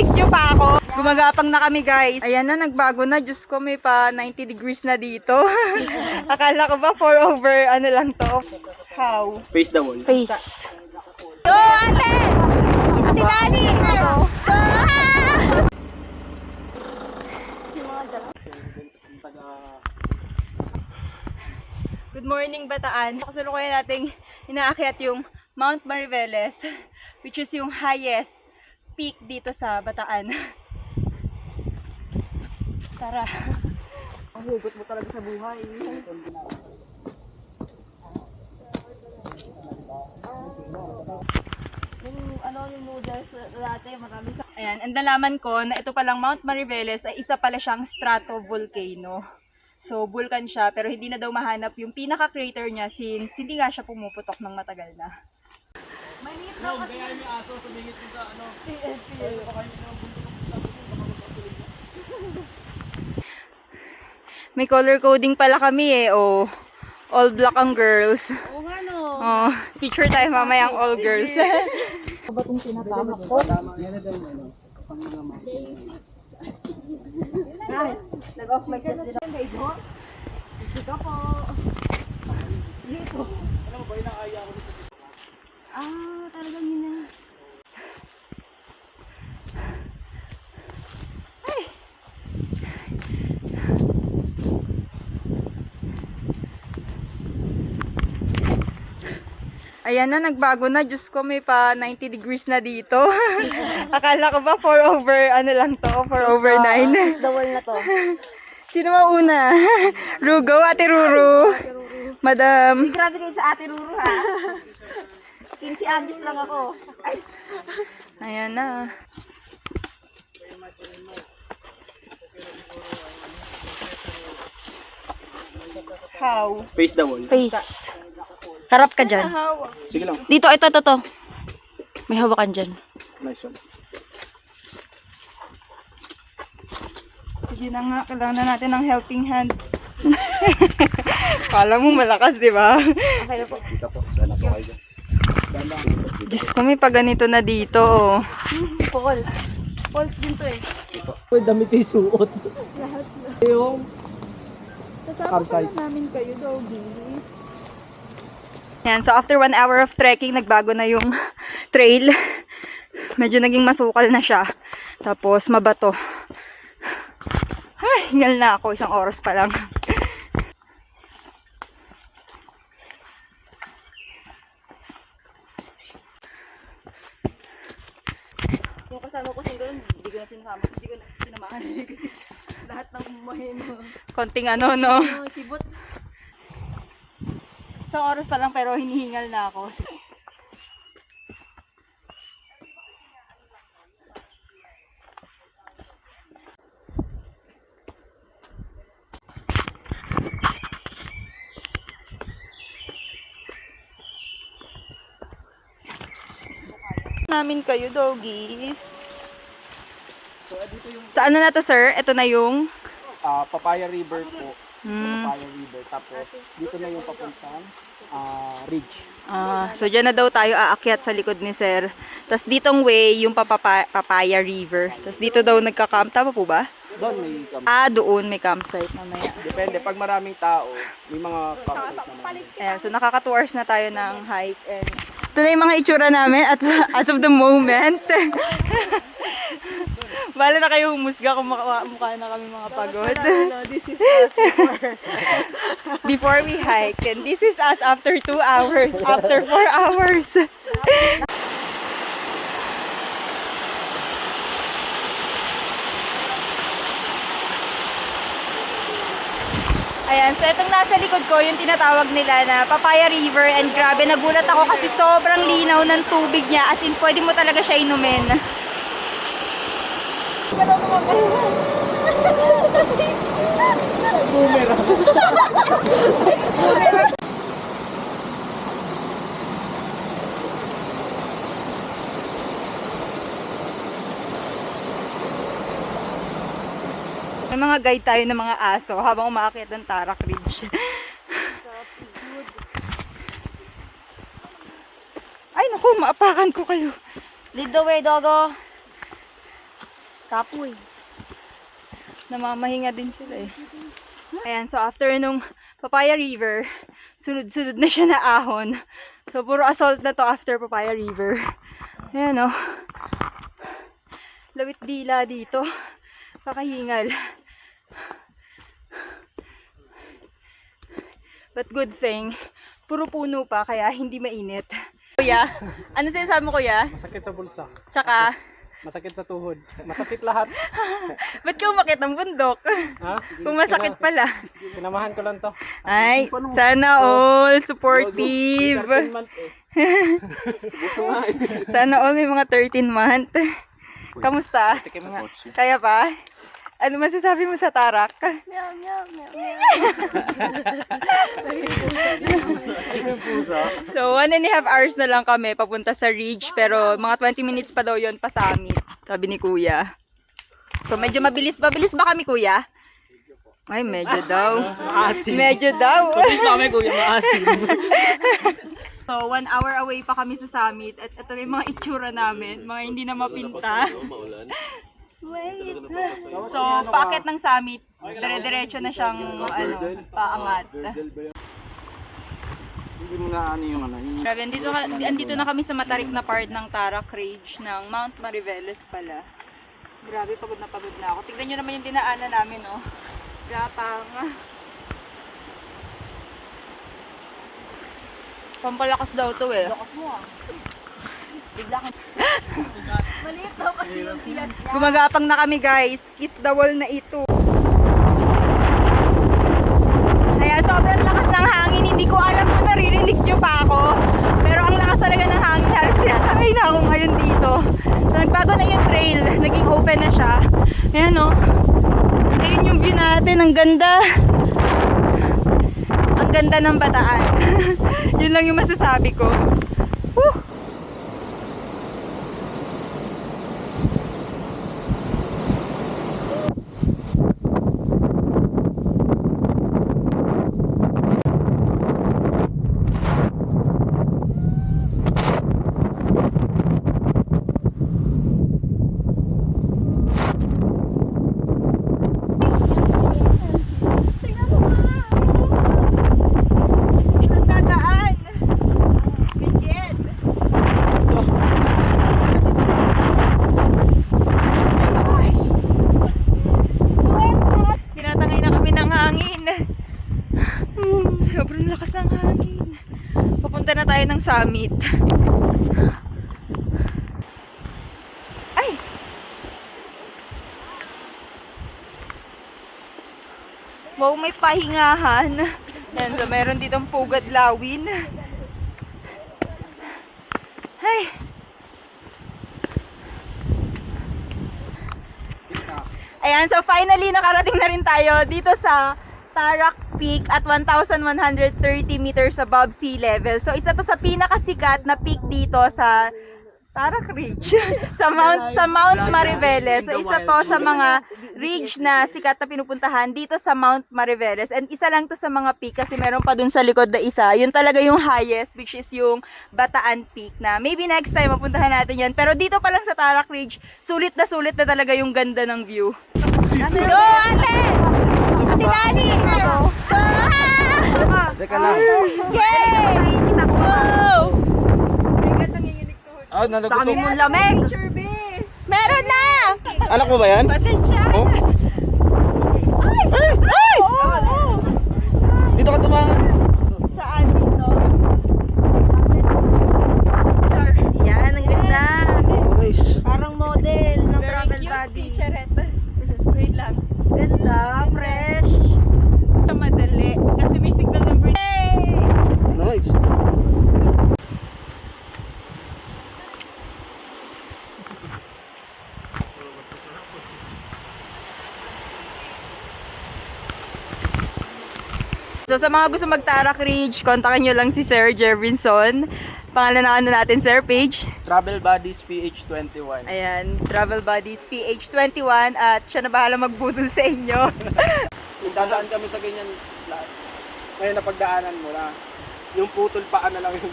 Nag-video pa ako. Gumagapang na kami guys. Ayan na, nagbago na. Diyos ko, may pa 90 degrees na dito. Akala ko ba 4 over ano lang to. How? Face the wall. Face. Yo, ate! Ate Dani! Good morning, Bataan. Kasalukuyan nating inaakyat yung Mount Mariveles, which is yung highest peak dito sa Bataan. Tara. Ang hugot mo talaga sa buhay. Yung noodles dati, marami sa... Ayan, ang nalaman ko na ito palang Mount Mariveles ay isa pala siyang stratovolcano. So, vulkan siya, pero hindi na daw mahanap yung pinaka-crater niya since hindi nga siya pumuputok ng matagal na. Maliit na kasi. Kaya yung aso, sumingit mo sa ano. May color coding pala kami eh, oh. All black ang girls. Oo nga no. Oh, picture tayo mamaya ang all girls. Ba itong tinatamak ko? Nag-off my chest nila. Ika po. Dito. Alam mo ba, inaaya ako dito. Talagang yun na. Ayan na, nagbago na. Diyos ko, may pa 90 degrees na dito. Akala ko ba 4 over, ano lang to, 4 over 9. Face the wall na to. Sino mauna? Rugo, Ate Ruru. Madam. Grabe kayo sa ate Ruru ha. 15 agis lang ako. Ay. Ayan na. How? Face the wall. Face. Harap ka dyan. How? Sige lang. Dito, ito. May hawakan dyan. Nice one. Sige na nga, kailangan na natin ng helping hand. Kala mo malakas, di ba? Okay na po. Dito po. Sana po kayo. Diyos ko, may paganito na dito. Oh. Paul. Pauls din to eh. Pwede damit yung suot. Lahat na. Yung Kasama pa namin kayo, doggy. Yan, so after 1 hour of trekking, nagbago na yung trail. Medyo naging masukal na siya. Tapos mabato. Ay, hingal na ako. 1 oras pa lang. Yung kasama ko sing doon, hindi ko na sinama. Hindi ko na sinamahan. Kasi lahat ng mahino. Konting ano, no? Chibot. 1 oras pa lang pero hinihingal na ako. Namin kayo, doggies. So, dito yung Sa ano na to, sir? Ito na yung... Papaya River po. Hmm. Papaya River. Tapos, dito na yung papuntang ridge. So dyan na daw tayo aakyat sa likod ni sir. Tapos ditong way, yung Papaya River. Tapos dito daw nagka-camp. Tama po ba? Doon may Doon may campsite mamaya. depende. Pag maraming tao, may mga campsite naman. Ayan, so nakaka 2 hours na tayo ng hike. And ito na yung mga itsura namin at as of the moment. Bala na kayo humusga kung mukha na kami mga pagod. This is us Before we hike. And this is us after 2 hours. After 4 hours. Ayan, so itong nasa likod ko, yung tinatawag nila na Papaya River. And grabe, nagulat ako kasi sobrang linaw ng tubig niya. As in, pwede mo talaga siya inumin. May mga guide tayo ng mga aso habang umaakyat ng Tarak Ridge. Ay naku, maapakan ko kayo. Lead the way, Dogo. Kapoy. Namamahinga din sila eh. Ayan, so after nung Papaya River, sunod-sunod na siya na ahon. So, puro assault na to after Papaya River. Ayan o. Lawit dila dito. Kakahingal. But good thing, puro puno pa kaya hindi mainit. Kuya, ano sinasabi mo kuya? Masakit sa bulsa. Tsaka, Masakit sa tuhod. Masakit lahat. ba't ka umakit ng bundok? Ha? Kung masakit pala. Sinamahan ko lang to. Ay, sana all supportive. 13 month eh. Sana all may mga 13 month. Kamusta? Kaya pa? Ano masasabi mo sa Tarak? Meow, meow, meow, meow. So, 1.5 hours na lang kami papunta sa Ridge. Pero mga 20 minutes pa daw yon pa summit. Sabi ni Kuya. So, medyo mabilis. Mabilis ba kami, Kuya? Ay, medyo daw. Maasim. Medyo daw. Pulis pa kami kuya, maasim. So, 1 hour away pa kami sa summit. At ito yung mga itsura namin. Mga hindi na mapinta. Wait. So, paakyat ng summit, dire-diretso na siyang paangat. Hindi mo na ano yung ano. Grabe, andito na kami sa matarik na part ng Tarak Ridge ng Mount Mariveles pala. Grabe, pagod na ako. Tignan nyo naman yung dinaanan namin, oh. Gapang. Pampalakas daw to eh. Lakas mo ah. Bigla ka. Maliit daw kasi yung pilas niya. Gumagapang na kami guys. Kiss the wall na ito. Ayan, sobrang lakas ng hangin. Hindi ko alam kung naririnig nyo pa ako. Pero ang lakas talaga ng hangin. Halos tinatangay na ako ngayon dito. So, nagbago na yung trail. Naging open na siya. Ayan o. Ayun yung view natin. Ang ganda. Ang ganda ng Bataan. Yun lang yung masasabi ko. Woo! Sobrang lakas ng hangin. Papunta na tayo ng summit. Ay! Wow, may pahingahan. Yan, so meron ditong pugad lawin. Ay! Ayan, so finally nakarating na rin tayo dito sa Tarak Peak at 1,130 meters above sea level. So isa to sa pinakasikat na peak dito sa Tarak Ridge sa Mount Mariveles. So isa to sa mga ridge na sikat na pinupuntahan dito sa Mount Mariveles. And isa lang to sa mga peak kasi meron pa dun sa likod na isa. Yun talaga yung highest, which is yung Bataan Peak na maybe next time mapuntahan natin yan. Pero dito pa lang sa Tarak Ridge, sulit na talaga yung ganda ng view. Go, ate! Ate Dani! Go! Teka lang. Yay! Go! Ah, nalagot Dami to. mong lamig! Meron na! Anak mo ba yan? Pasensya! Oh? Ay! Dito ka tumahan. Saan dito? Yan, ang ganda! Nice. Parang model ng Very travel cute, buddy. teacherette. Wait lang. Ganda, fresh. Madali. Kasi may signal ng breeze. Yay! Nice. So sa mga gusto mag-Tarak Ridge, kontakin nyo lang si Sir Jervinson. Pangalan na ano natin, Sir, page? Travel Buddies PH21. Ayan, Travel Buddies PH21 at siya na bahala magbudol sa inyo. Dadaan kami sa ganyan lahat. Ngayon napagdaanan mo na. Yung putol paan na lang yung